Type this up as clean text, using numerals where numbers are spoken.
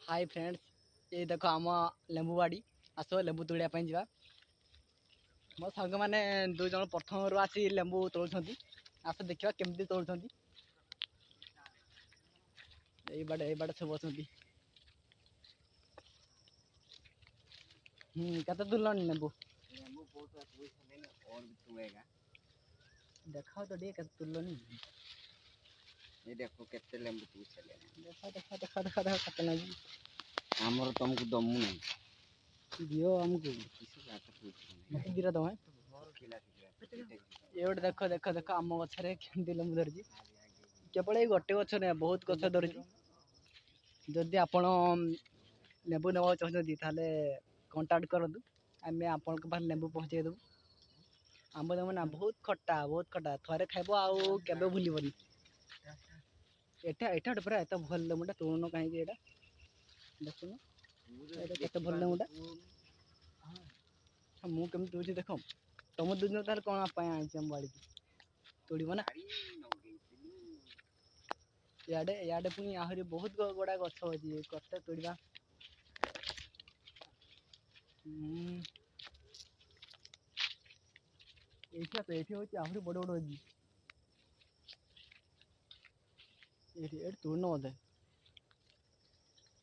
Hi friends, ये देखो आम लेंबू बाड़ी। आस लेंबू तोड़ापी जा। मो सांग मैंने दुई जन प्रथम आसी लेंबू तोड़। आस देखा केमती तोड़। ये बाटे सब अच्छा। कत तुल लेंबू देखा तो कत तुलनी। ये देखो केते लेंबू तू चले देखा देखा देखा देखा देखा कत लगी हमर तुमको दमु नहीं दियो हमको किसी बात मत गिरा दो है। ये गोटे देख देख देख आम गछरे केमती लेंबू धरजी। केवल ये गोटे गछ नहीं बहुत गछ धरजी। जदि आपण लेंबू नवा चाहते ताले कांटेक्ट करूँ। आम आपण लेंबू पहुँचे देबू। आंब देव ना बहुत खट्टा थरे खाइब आउ केबे भूलबनी। एटा पूरा एत भल लेंबूटा तोड़न कहीं देखुन केत भल लेंबूटा मुझे तुझे देख तुम दुन तार कौन आई आम बाड़ी तोड़ब ना। इे पुणी आहरी बहुत गुड़ा गछ अच्छी कत तोड़ा। ये हूँ आहरी बड़ बड़ अच्छी ये तोड़न बोधे।